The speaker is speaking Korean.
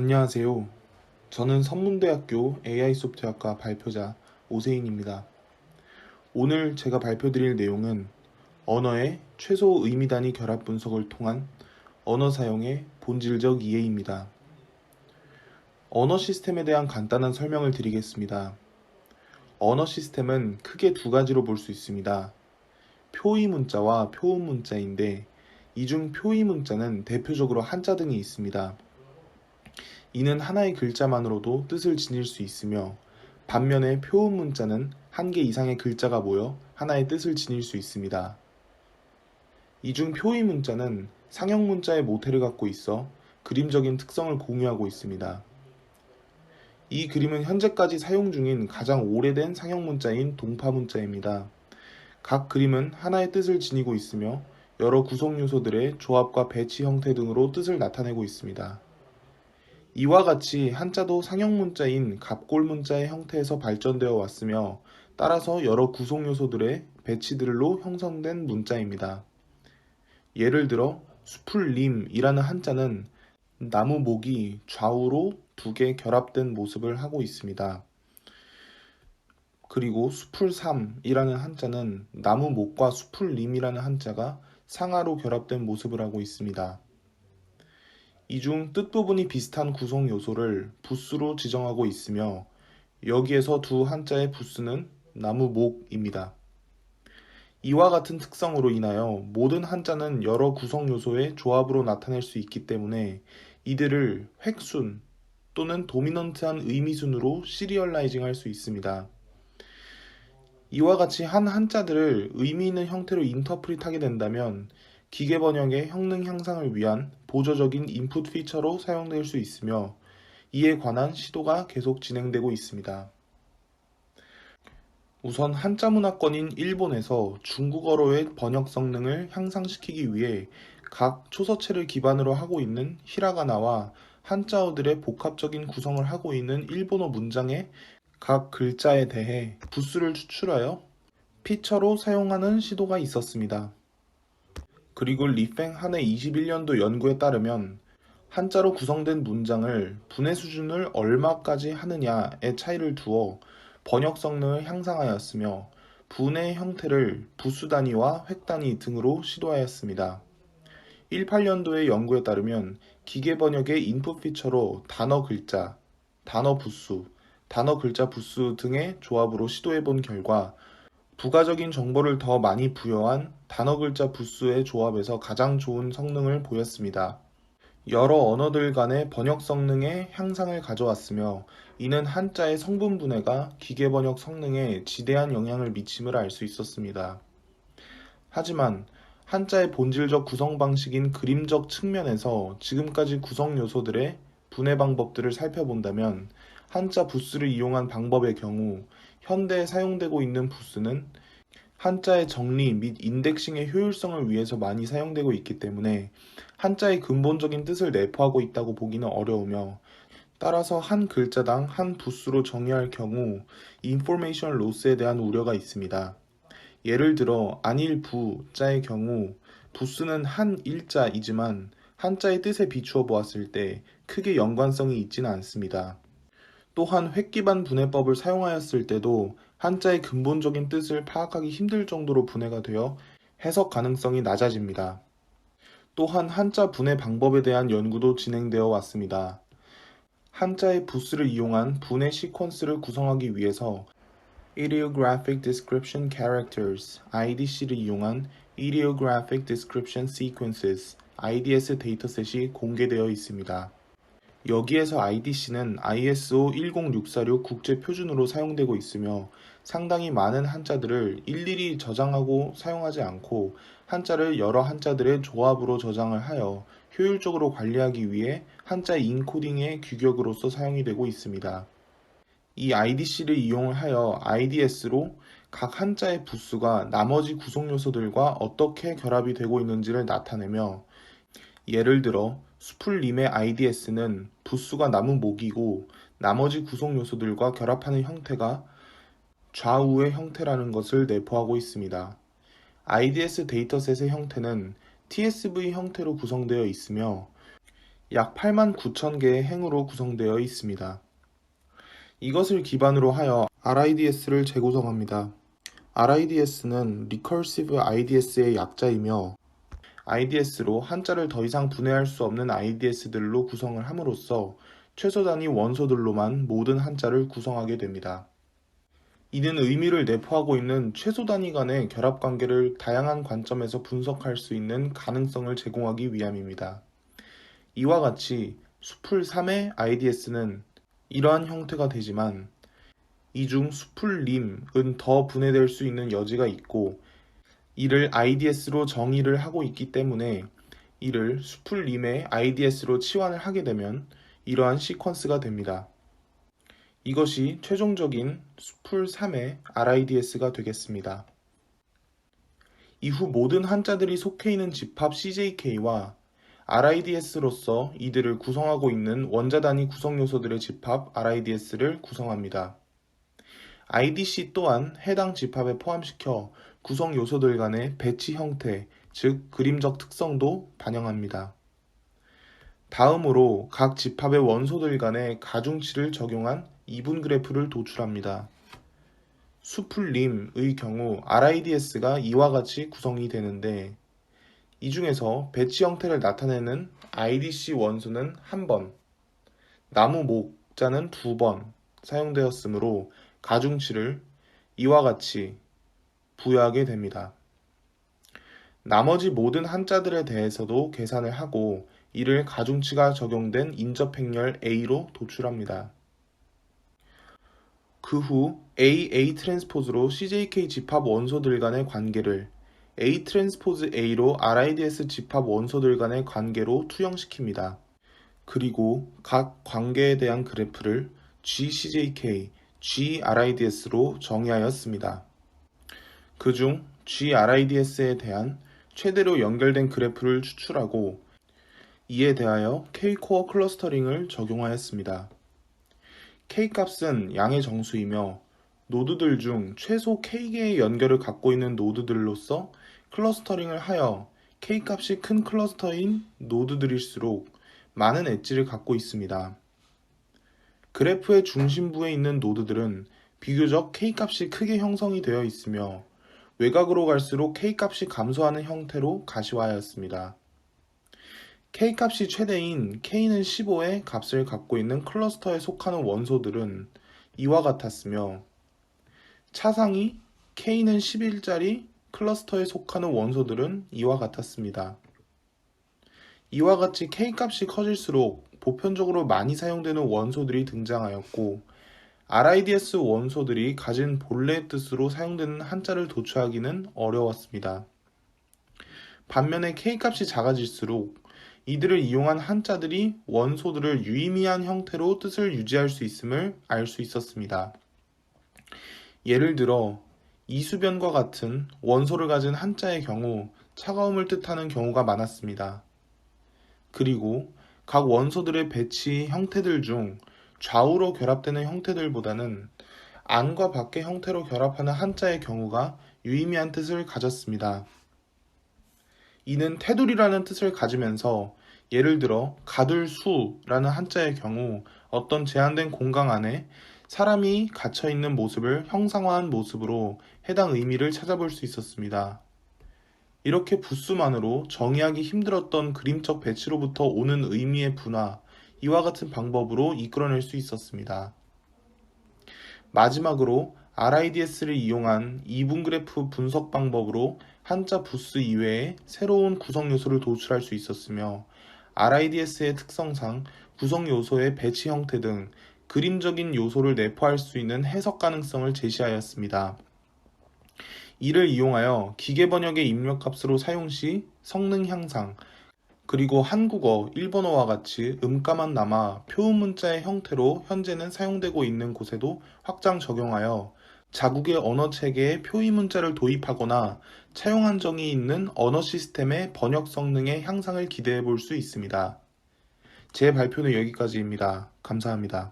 안녕하세요. 저는 선문대학교 AI 소프트웨어학과 발표자 오세인입니다. 오늘 제가 발표드릴 내용은 언어의 최소 의미 단위 결합 분석을 통한 언어 사용의 본질적 이해입니다. 언어 시스템에 대한 간단한 설명을 드리겠습니다. 언어 시스템은 크게 두 가지로 볼 수 있습니다. 표의 문자와 표음 문자인데 이 중 표의 문자는 대표적으로 한자 등이 있습니다. 이는 하나의 글자만으로도 뜻을 지닐 수 있으며 반면에 표음 문자는 한 개 이상의 글자가 모여 하나의 뜻을 지닐 수 있습니다. 이 중 표의 문자는 상형 문자의 모태를 갖고 있어 그림적인 특성을 공유하고 있습니다. 이 그림은 현재까지 사용 중인 가장 오래된 상형 문자인 동파 문자입니다. 각 그림은 하나의 뜻을 지니고 있으며 여러 구성 요소들의 조합과 배치 형태 등으로 뜻을 나타내고 있습니다. 이와 같이 한자도 상형 문자인 갑골 문자의 형태에서 발전되어 왔으며 따라서 여러 구성 요소들의 배치들로 형성된 문자입니다. 예를 들어 수풀림이라는 한자는 나무 목이 좌우로 두 개 결합된 모습을 하고 있습니다. 그리고 수풀삼이라는 한자는 나무 목과 수풀림이라는 한자가 상하로 결합된 모습을 하고 있습니다. 이 중 뜻 부분이 비슷한 구성 요소를 부수로 지정하고 있으며 여기에서 두 한자의 부수는 나무목입니다. 이와 같은 특성으로 인하여 모든 한자는 여러 구성 요소의 조합으로 나타낼 수 있기 때문에 이들을 획순 또는 도미넌트한 의미순으로 시리얼라이징 할 수 있습니다. 이와 같이 한 한자들을 의미 있는 형태로 인터프릿하게 된다면 기계 번역의 형능 향상을 위한 보조적인 인풋 피처로 사용될 수 있으며 이에 관한 시도가 계속 진행되고 있습니다. 우선 한자 문화권인 일본에서 중국어로의 번역 성능을 향상시키기 위해 각 초서체를 기반으로 하고 있는 히라가나와 한자어들의 복합적인 구성을 하고 있는 일본어 문장의 각 글자에 대해 부수를 추출하여 피처로 사용하는 시도가 있었습니다. 그리고 리팽 한해 21년도 연구에 따르면 한자로 구성된 문장을 분해 수준을 얼마까지 하느냐의 차이를 두어 번역 성능을 향상하였으며 분해 형태를 부수 단위와 획 단위 등으로 시도하였습니다. 18년도의 연구에 따르면 기계 번역의 인풋 피처로 단어 글자, 단어 부수, 단어 글자 부수 등의 조합으로 시도해 본 결과 부가적인 정보를 더 많이 부여한 단어 글자 부수의 조합에서 가장 좋은 성능을 보였습니다. 여러 언어들 간의 번역 성능의 향상을 가져왔으며 이는 한자의 성분 분해가 기계 번역 성능에 지대한 영향을 미침을 알 수 있었습니다. 하지만 한자의 본질적 구성 방식인 그림적 측면에서 지금까지 구성 요소들의 분해 방법들을 살펴본다면 한자 부수를 이용한 방법의 경우 현대에 사용되고 있는 부수는 한자의 정리 및 인덱싱의 효율성을 위해서 많이 사용되고 있기 때문에 한자의 근본적인 뜻을 내포하고 있다고 보기는 어려우며 따라서 한 글자당 한 부수로 정의할 경우 인포메이션 로스에 대한 우려가 있습니다. 예를 들어 안일부자의 경우 부수는 한 일자이지만 한자의 뜻에 비추어 보았을 때 크게 연관성이 있지는 않습니다. 또한 획기반 분해법을 사용하였을 때도 한자의 근본적인 뜻을 파악하기 힘들 정도로 분해가 되어 해석 가능성이 낮아집니다. 또한 한자 분해 방법에 대한 연구도 진행되어 왔습니다. 한자의 부수를 이용한 분해 시퀀스를 구성하기 위해서 Ideographic Description Characters (IDC를) 이용한 Ideographic Description Sequences (IDS) 데이터셋이 공개되어 있습니다. 여기에서 IDC는 ISO 10646 국제 표준으로 사용되고 있으며 상당히 많은 한자들을 일일이 저장하고 사용하지 않고 한자를 여러 한자들의 조합으로 저장을 하여 효율적으로 관리하기 위해 한자 인코딩의 규격으로서 사용이 되고 있습니다. 이 IDC를 이용하여 IDS로 각 한자의 부수가 나머지 구성 요소들과 어떻게 결합이 되고 있는지를 나타내며 예를 들어 수풀림의 IDS는 부수가 나무 목이고 나머지 구성 요소들과 결합하는 형태가 좌우의 형태라는 것을 내포하고 있습니다. IDS 데이터셋의 형태는 TSV 형태로 구성되어 있으며 약 8만 9천 개의 행으로 구성되어 있습니다. 이것을 기반으로 하여 RIDS를 재구성합니다. RIDS는 Recursive IDS의 약자이며 IDS로 한자를 더 이상 분해할 수 없는 IDS들로 구성을 함으로써 최소 단위 원소들로만 모든 한자를 구성하게 됩니다. 이는 의미를 내포하고 있는 최소 단위 간의 결합 관계를 다양한 관점에서 분석할 수 있는 가능성을 제공하기 위함입니다. 이와 같이 수풀 3의 IDS는 이러한 형태가 되지만 이 중 수풀 림은 더 분해될 수 있는 여지가 있고 이를 IDS로 정의를 하고 있기 때문에 이를 수풀 림의 IDS로 치환을 하게 되면 이러한 시퀀스가 됩니다. 이것이 최종적인 수풀 3의 RIDS가 되겠습니다. 이후 모든 한자들이 속해 있는 집합 CJK와 RIDS로서 이들을 구성하고 있는 원자 단위 구성 요소들의 집합 RIDS를 구성합니다. IDC 또한 해당 집합에 포함시켜 구성 요소들 간의 배치 형태, 즉 그림적 특성도 반영합니다. 다음으로 각 집합의 원소들 간의 가중치를 적용한 이분 그래프를 도출합니다. 수풀림의 경우 RIDS가 이와 같이 구성이 되는데 이 중에서 배치 형태를 나타내는 IDC 원소는 1번, 나무 목자는 2번 사용되었으므로 가중치를 이와 같이 부여하게 됩니다. 나머지 모든 한자들에 대해서도 계산을 하고 이를 가중치가 적용된 인접 행렬 A로 도출합니다. 그 후 A 트랜스포즈로 CJK 집합 원소들 간의 관계를 A 트랜스포즈 A로 RIDS 집합 원소들 간의 관계로 투영시킵니다. 그리고 각 관계에 대한 그래프를 GCJK, GRIDS로 정의하였습니다. 그중 GRIDS에 대한 최대로 연결된 그래프를 추출하고 이에 대하여 K-코어 클러스터링을 적용하였습니다. K값은 양의 정수이며 노드들 중 최소 K개의 연결을 갖고 있는 노드들로서 클러스터링을 하여 K값이 큰 클러스터인 노드들일수록 많은 엣지를 갖고 있습니다. 그래프의 중심부에 있는 노드들은 비교적 K값이 크게 형성이 되어 있으며 외곽으로 갈수록 K값이 감소하는 형태로 가시화하였습니다. K값이 최대인 K는 15의 값을 갖고 있는 클러스터에 속하는 원소들은 이와 같았으며 차상위 K는 11짜리 클러스터에 속하는 원소들은 이와 같았습니다. 이와 같이 K값이 커질수록 보편적으로 많이 사용되는 원소들이 등장하였고 RIDS 원소들이 가진 본래의 뜻으로 사용되는 한자를 도출하기는 어려웠습니다. 반면에 K값이 작아질수록 이들을 이용한 한자들이 원소들을 유의미한 형태로 뜻을 유지할 수 있음을 알 수 있었습니다. 예를 들어 이수변과 같은 원소를 가진 한자의 경우 차가움을 뜻하는 경우가 많았습니다. 그리고 각 원소들의 배치 형태들 중 좌우로 결합되는 형태들보다는 안과 밖의 형태로 결합하는 한자의 경우가 유의미한 뜻을 가졌습니다. 이는 테두리라는 뜻을 가지면서 예를 들어 가둘수라는 한자의 경우 어떤 제한된 공간 안에 사람이 갇혀있는 모습을 형상화한 모습으로 해당 의미를 찾아볼 수 있었습니다. 이렇게 부수만으로 정의하기 힘들었던 그림적 배치로부터 오는 의미의 분화, 이와 같은 방법으로 이끌어낼 수 있었습니다. 마지막으로 RIDS를 이용한 이분 그래프 분석 방법으로 한자 부수 이외에 새로운 구성 요소를 도출할 수 있었으며 RIDS의 특성상 구성 요소의 배치 형태 등 그림적인 요소를 내포할 수 있는 해석 가능성을 제시하였습니다. 이를 이용하여 기계 번역의 입력값으로 사용 시 성능 향상, 그리고 한국어, 일본어와 같이 음가만 남아 표음 문자의 형태로 현재는 사용되고 있는 곳에도 확장 적용하여 자국의 언어 체계에 표의 문자를 도입하거나 차용 한정이 있는 언어 시스템의 번역 성능의 향상을 기대해 볼 수 있습니다. 제 발표는 여기까지입니다. 감사합니다.